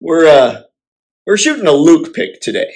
We're shooting a Luke pick today.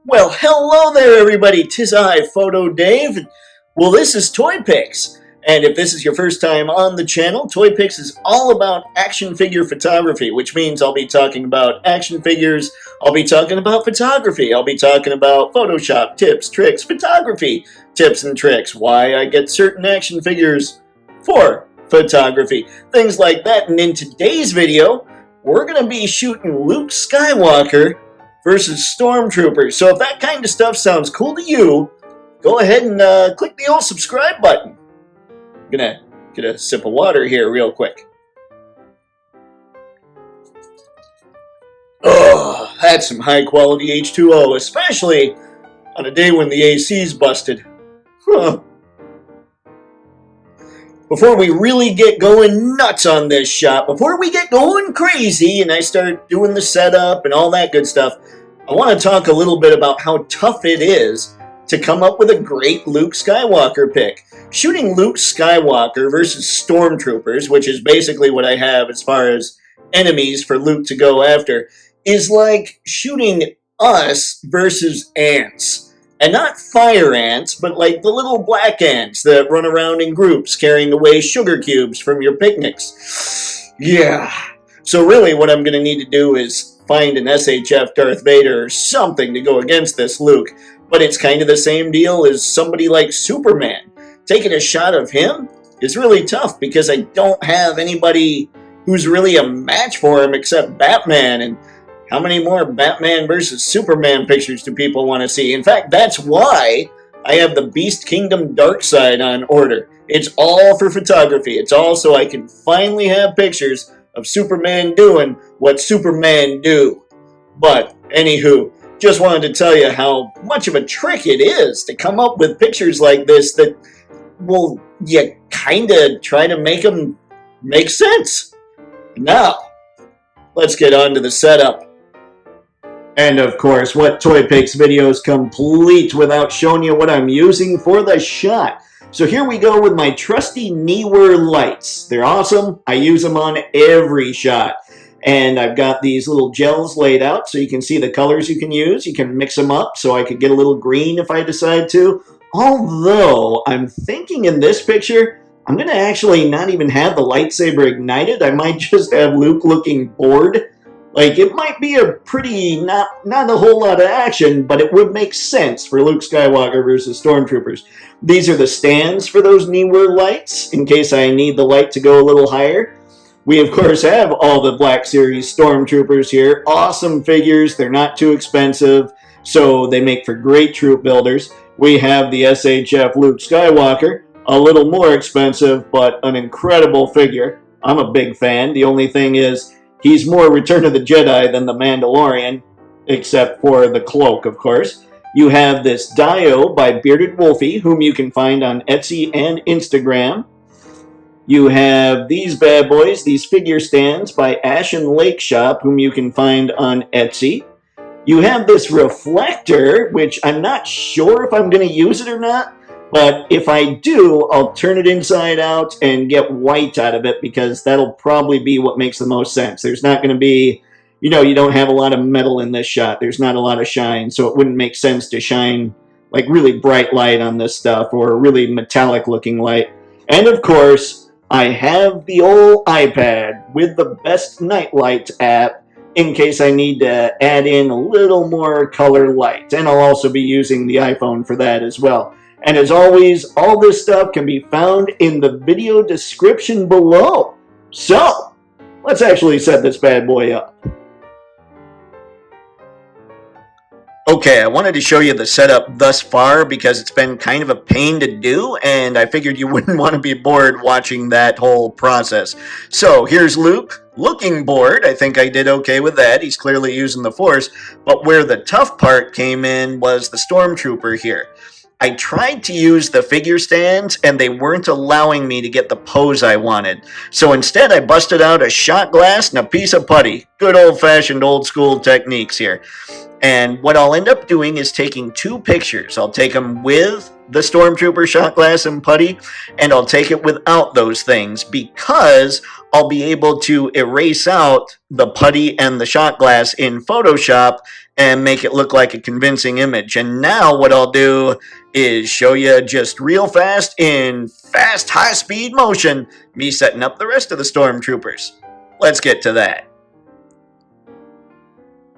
Well, hello there, everybody. 'Tis I, Photo Dave. Well, this is Toypixx, and if this is your first time on the channel, Toypixx is all about action figure photography, which means I'll be talking about action figures, I'll be talking about photography, I'll be talking about Photoshop tips, tricks, photography tips and tricks, why I get certain action figures for photography, things like that. And in today's video, we're going to be shooting Luke Skywalker versus Stormtroopers. So if that kind of stuff sounds cool to you, go ahead and click the old subscribe button. I'm gonna get a sip of water here real quick. Oh, that's some high quality H2O, especially on a day when the AC's busted. Huh. Before we really get going nuts on this shot, before we get going crazy and I start doing the setup and all that good stuff, I want to talk a little bit about how tough it is to come up with a great Luke Skywalker pick. Shooting Luke Skywalker versus Stormtroopers, which is basically what I have as far as enemies for Luke to go after, is like shooting us versus ants. And not fire ants, but like the little black ants that run around in groups carrying away sugar cubes from your picnics. Yeah. So really what I'm going to need to do is find an SHF Darth Vader or something to go against this Luke. But it's kind of the same deal as somebody like Superman. Taking a shot of him is really tough because I don't have anybody who's really a match for him except Batman. And how many more Batman versus Superman pictures do people want to see? In fact, that's why I have the Beast Kingdom Darkseid on order. It's all for photography. It's all so I can finally have pictures of Superman doing what Superman do. But, anywho, just wanted to tell you how much of a trick it is to come up with pictures like this that, well, you kind of try to make them make sense. Now, let's get on to the setup. And of course, what Toypixx video is complete without showing you what I'm using for the shot. So here we go with my trusty Neewer lights. They're awesome. I use them on every shot. And I've got these little gels laid out so you can see the colors you can use. You can mix them up so I could get a little green if I decide to. Although, I'm thinking in this picture, I'm going to actually not even have the lightsaber ignited. I might just have Luke looking bored. Like, it might be a pretty, not a whole lot of action, but it would make sense for Luke Skywalker versus Stormtroopers. These are the stands for those Neewer lights, in case I need the light to go a little higher. We, of course, have all the Black Series Stormtroopers here. Awesome figures. They're not too expensive, so they make for great troop builders. We have the SHF Luke Skywalker, a little more expensive, but an incredible figure. I'm a big fan. The only thing is, he's more Return of the Jedi than the Mandalorian, except for the cloak, of course. You have this Dio by Bearded Wolfie, whom you can find on Etsy and Instagram. You have these bad boys, these figure stands by Ashen Lake Shop, whom you can find on Etsy. You have this Reflector, which I'm not sure if I'm going to use it or not, but if I do, I'll turn it inside out and get white out of it because that'll probably be what makes the most sense. There's not going to be, you know, you don't have a lot of metal in this shot. There's not a lot of shine, so it wouldn't make sense to shine like really bright light on this stuff or really metallic looking light. And of course, I have the old iPad with the Best Nightlight app in case I need to add in a little more color light. And I'll also be using the iPhone for that as well. And as always, all this stuff can be found in the video description below. So, let's actually set this bad boy up. Okay, I wanted to show you the setup thus far because it's been kind of a pain to do, and I figured you wouldn't want to be bored watching that whole process. So here's Luke, looking bored. I think I did okay with that. He's clearly using the Force, but where the tough part came in was the Stormtrooper here. I tried to use the figure stands, and they weren't allowing me to get the pose I wanted. So instead, I busted out a shot glass and a piece of putty. Good old-fashioned old-school techniques here. And what I'll end up doing is taking two pictures. I'll take them with the Stormtrooper shot glass and putty, and I'll take it without those things because I'll be able to erase out the putty and the shot glass in Photoshop and make it look like a convincing image. And now what I'll do is show you just real fast in fast, high-speed motion me setting up the rest of the Stormtroopers. Let's get to that.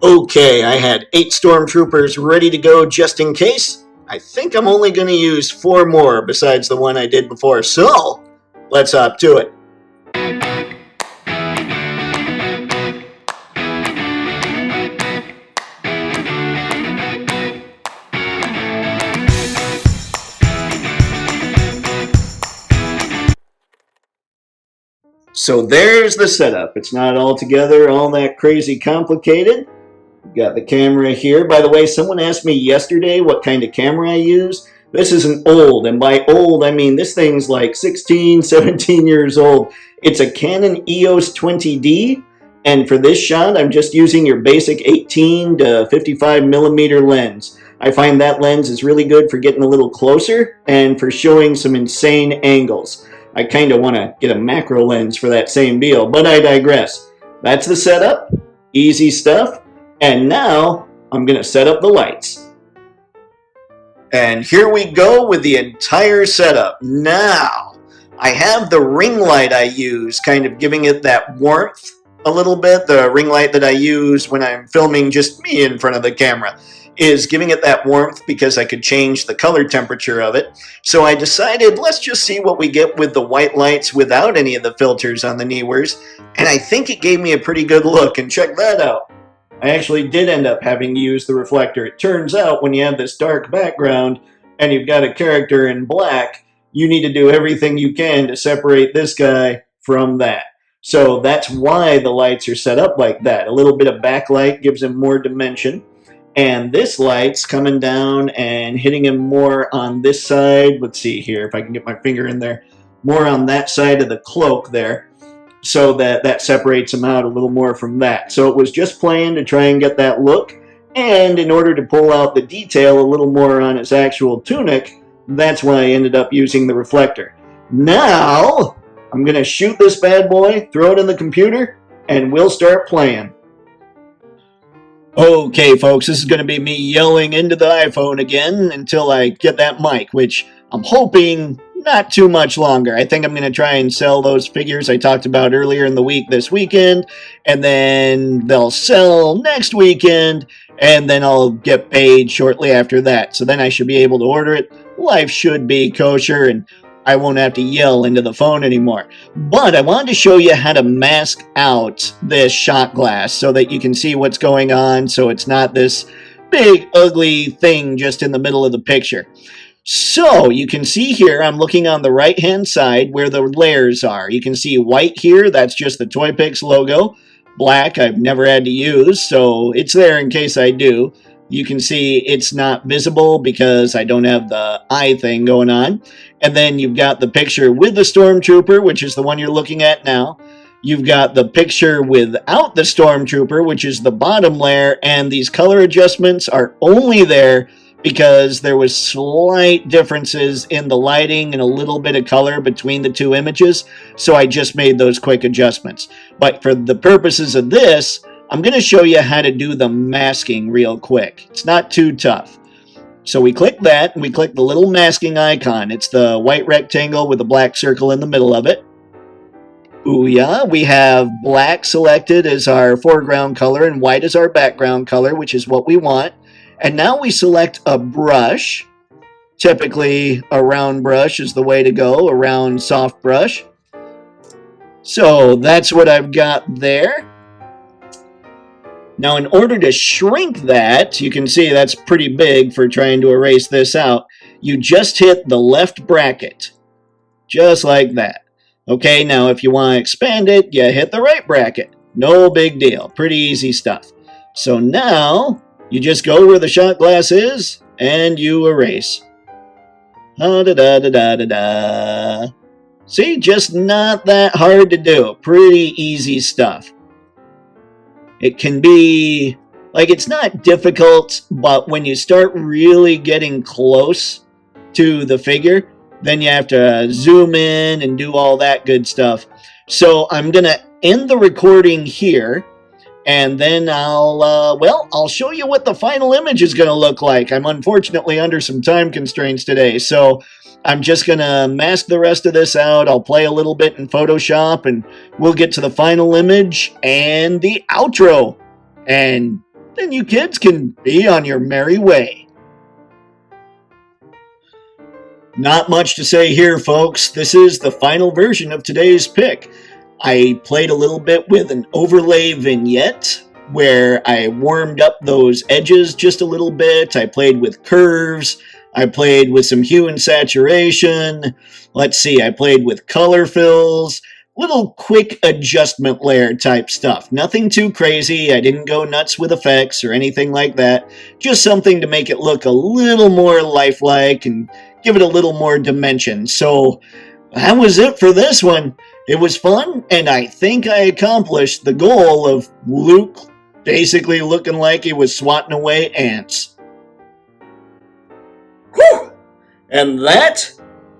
Okay, I had 8 Stormtroopers ready to go just in case. I think I'm only going to use 4 more besides the one I did before, so let's hop to it. So there's the setup. It's not altogether all that crazy complicated. Got the camera here. By the way, someone asked me yesterday what kind of camera I use. This is an old, and by old I mean this thing's like 16, 17 years old. It's a Canon EOS 20D, and for this shot I'm just using your basic 18 to 55 millimeter lens. I find that lens is really good for getting a little closer and for showing some insane angles. I kind of want to get a macro lens for that same deal, but I digress. That's the setup. Easy stuff. And now I'm going to set up the lights. And here we go with the entire setup. Now, I have the ring light I use, kind of giving it that warmth a little bit. The ring light that I use when I'm filming just me in front of the camera is giving it that warmth because I could change the color temperature of it. So I decided let's just see what we get with the white lights without any of the filters on the Neewers. And I think it gave me a pretty good look, and check that out. I actually did end up having to use the reflector. It turns out when you have this dark background and you've got a character in black, you need to do everything you can to separate this guy from that. So that's why the lights are set up like that. A little bit of backlight gives him more dimension. And this light's coming down and hitting him more on this side. Let's see here if I can get my finger in there. More on that side of the cloak there, so that separates him out a little more from that. So it was just planned to try and get that look, and in order to pull out the detail a little more on his actual tunic, that's why I ended up using the reflector. Now, I'm going to shoot this bad boy, throw it in the computer, and we'll start playing. Okay, folks, this is going to be me yelling into the iPhone again until I get that mic, which I'm hoping not too much longer. I think I'm going to try and sell those figures I talked about earlier in the week this weekend, and then they'll sell next weekend, and then I'll get paid shortly after that. So then I should be able to order it. Life should be kosher, and I won't have to yell into the phone anymore. But I wanted to show you how to mask out this shot glass so that you can see what's going on, so it's not this big ugly thing just in the middle of the picture. So you can see here, I'm looking on the right hand side where the layers are. You can see white here, that's just the Toypixx logo. Black I've never had to use, so it's there in case I do. You can see it's not visible because I don't have the eye thing going on. And then you've got the picture with the Stormtrooper, which is the one you're looking at now. You've got the picture without the Stormtrooper, which is the bottom layer, and these color adjustments are only there because there was slight differences in the lighting and a little bit of color between the two images, so I just made those quick adjustments. But for the purposes of this, I'm going to show you how to do the masking real quick. It's not too tough. So we click that, and we click the little masking icon. It's the white rectangle with a black circle in the middle of it. Ooh yeah, we have black selected as our foreground color and white as our background color, which is what we want. And now we select a brush. Typically, a round brush is the way to go, a round soft brush. So that's what I've got there. Now, in order to shrink that, you can see that's pretty big for trying to erase this out. You just hit the left bracket, just like that. Okay, now if you want to expand it, you hit the right bracket. No big deal. Pretty easy stuff. So now, you just go where the shot glass is, and you erase. Da-da-da-da-da-da. See, just not that hard to do. Pretty easy stuff. It can be, like, it's not difficult, but when you start really getting close to the figure, then you have to zoom in and do all that good stuff. So I'm going to end the recording here, and then I'll show you what the final image is going to look like. I'm unfortunately under some time constraints today, so I'm just going to mask the rest of this out. I'll play a little bit in Photoshop, and we'll get to the final image and the outro. And then you kids can be on your merry way. Not much to say here, folks. This is the final version of today's pick. I played a little bit with an overlay vignette where I warmed up those edges just a little bit. I played with curves. I played with some hue and saturation. Let's see, I played with color fills. Little quick adjustment layer type stuff. Nothing too crazy. I didn't go nuts with effects or anything like that. Just something to make it look a little more lifelike and give it a little more dimension. So that was it for this one. It was fun, and I think I accomplished the goal of Luke basically looking like he was swatting away ants. Whew! And that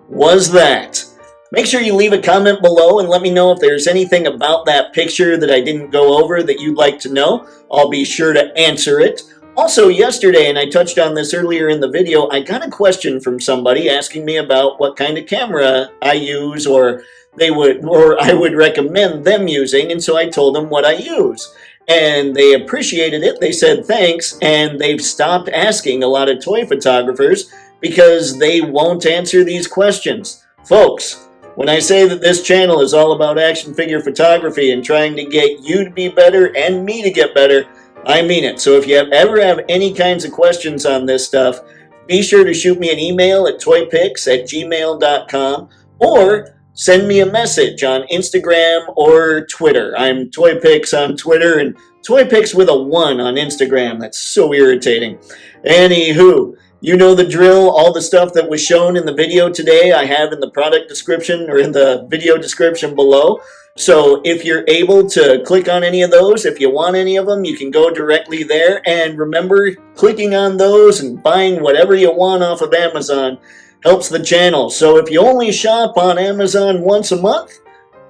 was that. Make sure you leave a comment below and let me know if there's anything about that picture that I didn't go over that you'd like to know. I'll be sure to answer it. Also, yesterday, and I touched on this earlier in the video, I got a question from somebody asking me about what kind of camera I use or I would recommend them using, and so I told them what I use. And they appreciated it. They said thanks, and they've stopped asking a lot of toy photographers because they won't answer these questions. Folks, when I say that this channel is all about action figure photography and trying to get you to be better and me to get better, I mean it. So if you ever have any kinds of questions on this stuff, be sure to shoot me an email at toypixx@gmail.com or send me a message on Instagram or Twitter. I'm Toypixx on Twitter and Toypixx with a 1 on Instagram. That's so irritating. Anywho, you know the drill. All the stuff that was shown in the video today I have in the product description or in the video description below. So if you're able to click on any of those, if you want any of them, you can go directly there. And remember, clicking on those and buying whatever you want off of Amazon helps the channel. So if you only shop on Amazon once a month,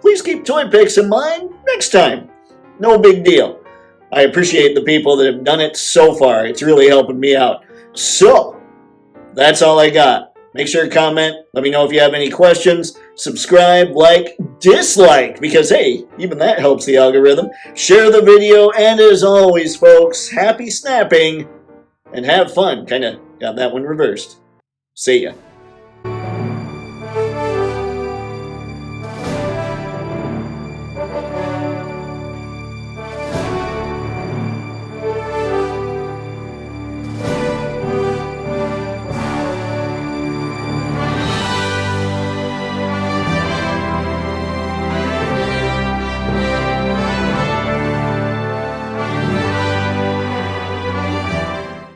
please keep Toypixx in mind next time. No big deal. I appreciate the people that have done it so far. It's really helping me out. So, that's all I got. Make sure to comment. Let me know if you have any questions. Subscribe, like, dislike, because hey, even that helps the algorithm. Share the video, and as always, folks, happy snapping and have fun. Kind of got that one reversed. See ya.